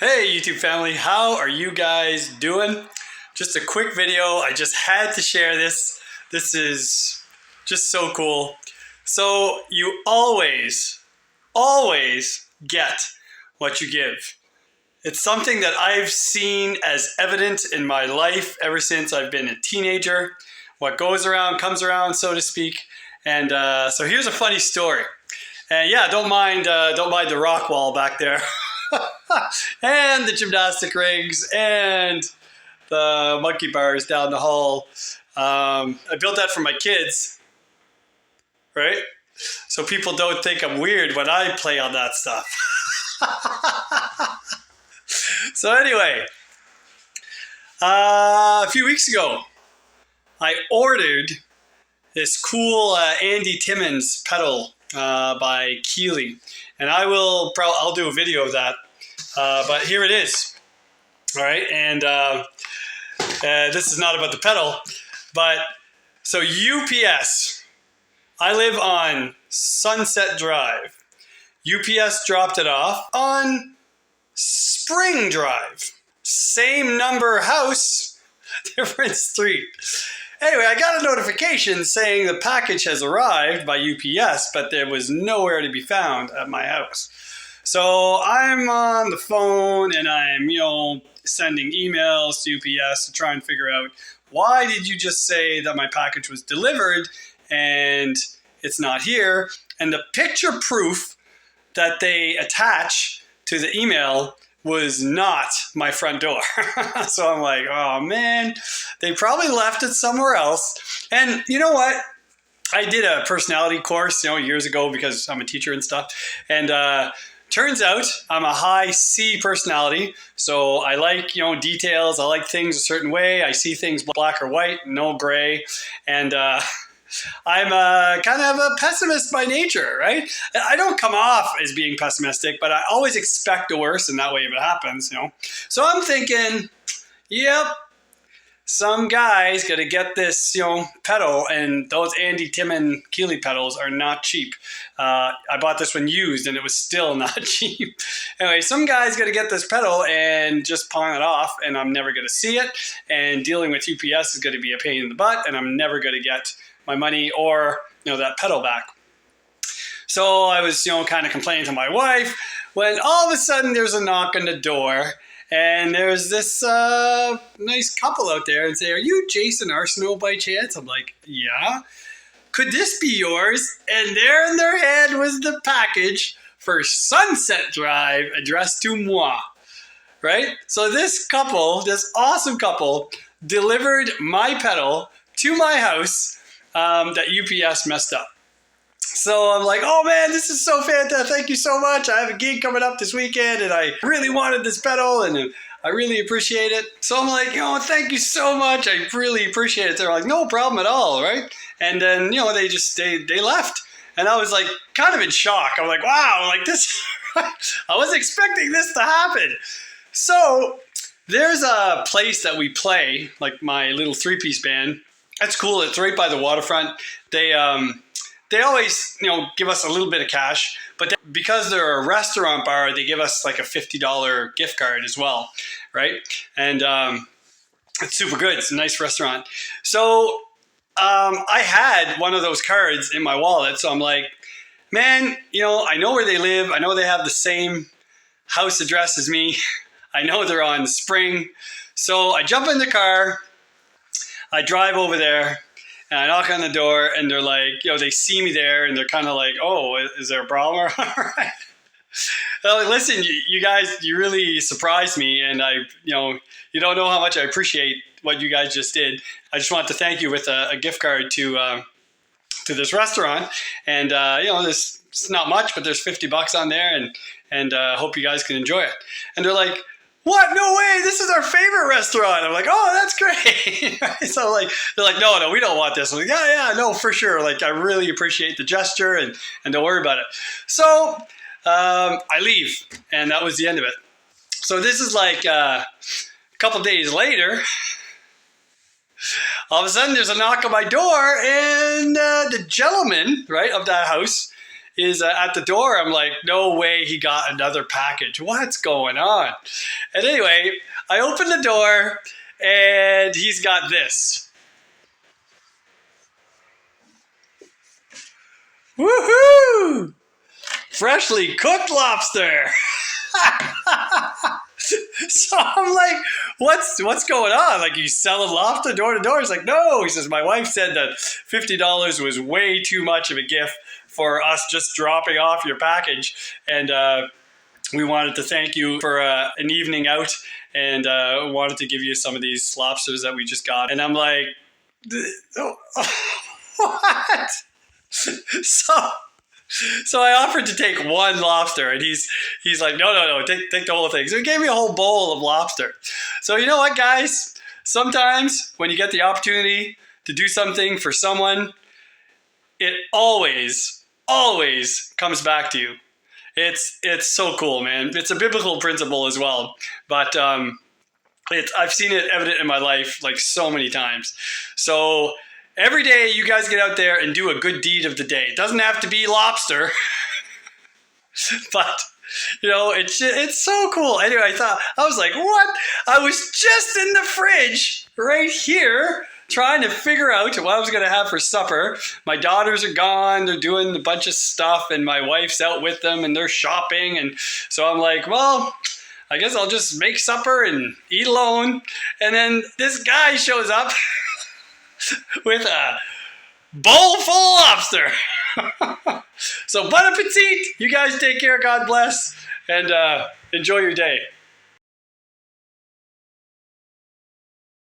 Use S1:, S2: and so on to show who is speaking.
S1: Hey YouTube family, how are you guys doing? Just a quick video. I just had to share this. This is just so cool. So you always get what you give. It's something that I've seen as evident in my life ever since I've been a teenager. What goes around comes around, so to speak. And so here's a funny story. And yeah, don't mind the rock wall back there. And the gymnastic rings and the monkey bars down the hall. I built that for my kids, right? So people don't think I'm weird when I play on that stuff. So anyway, a few weeks ago, I ordered this cool Andy Timmons pedal by Keeley, and I'll do a video of that. But here it is. All right, and this is not about the pedal, but so UPS. I live on Sunset Drive. UPS dropped it off on Spring Drive. Same number house, different street. Anyway, I got a notification saying the package has arrived by UPS, but there was nowhere to be found at my house. So I'm on the phone and I'm, sending emails to UPS to try and figure out, why did you just say that my package was delivered and it's not here? And the picture proof that they attach to the email was not my front door. So I'm like, oh man, they probably left it somewhere else. And you know what? I did a personality course, years ago because I'm a teacher and stuff. And turns out I'm a high C personality. So I like, details. I like things a certain way. I see things black or white, no gray. And I'm kind of a pessimist by nature, right? I don't come off as being pessimistic, but I always expect the worst, and that way if it happens, So I'm thinking, yep, some guy's gonna get this, pedal, and those Andy Timmons Keeley pedals are not cheap. I bought this one used, and it was still not cheap. Anyway, some guy's gonna get this pedal and just pawn it off, and I'm never gonna see it. And dealing with UPS is gonna be a pain in the butt, and I'm never gonna get my money or that pedal back. So I was kind of complaining to my wife when all of a sudden there's a knock on the door. And there's this nice couple out there and say, "Are you Jason Arsenault by chance?" I'm like, "Yeah." "Could this be yours?" And there in their head was the package for Sunset Drive addressed to moi. Right? So this couple, this awesome couple, delivered my pedal to my house that UPS messed up. So I'm like, oh man, this is so fantastic. Thank you so much. I have a gig coming up this weekend and I really wanted this pedal and I really appreciate it. So I'm like, thank you so much. I really appreciate it. They're like, no problem at all, right? And then, they left. And I was like kind of in shock. I'm like, wow, like this, I wasn't expecting this to happen. So there's a place that we play, like my little three-piece band. That's cool. It's right by the waterfront. They always, give us a little bit of cash, but because they're a restaurant bar, they give us like a $50 gift card as well, right? And it's super good. It's a nice restaurant. So I had one of those cards in my wallet. So I'm like, man, I know where they live. I know they have the same house address as me. I know they're on Spring. So I jump in the car. I drive over there. And I knock on the door and they're like, they see me there and they're kind of like, oh, is there a problem? Right. Like, listen, you guys, you really surprised me. And you don't know how much I appreciate what you guys just did. I just want to thank you with a gift card to this restaurant. And, it's not much, but there's $50 on there and hope you guys can enjoy it. And they're like, what? No way. This is our favorite restaurant. I'm like, oh, that's great. So they're like, no, we don't want this. I'm like, yeah, no, for sure. Like, I really appreciate the gesture and don't worry about it. So I leave and that was the end of it. So this is like a couple days later, all of a sudden there's a knock on my door and the gentleman, right, of that house is at the door. I'm like, no way he got another package. What's going on? And anyway, I open the door and he's got this. Woohoo! Freshly cooked lobster. So I'm like, what's going on? Like, you selling lobster door to door? He's like, no. He says, my wife said that $50 was way too much of a gift for us just dropping off your package. And we wanted to thank you for an evening out, and wanted to give you some of these lobsters that we just got. And I'm like, what? So I offered to take one lobster, and he's like, no, take the whole thing. So he gave me a whole bowl of lobster. So you know what, guys? Sometimes when you get the opportunity to do something for someone, it always comes back to you. It's so cool, man. It's a biblical principle as well, but I've seen it evident in my life like so many times. So every day you guys get out there and do a good deed of the day. It doesn't have to be lobster, but you know, it's so cool. Anyway, I was like, what? I was just in the fridge right here trying to figure out what I was going to have for supper. My daughters are gone. They're doing a bunch of stuff, and my wife's out with them, and they're shopping. And so I'm like, well, I guess I'll just make supper and eat alone. And then this guy shows up with a bowl full of lobster. So bon appetit. You guys take care. God bless. And enjoy your day.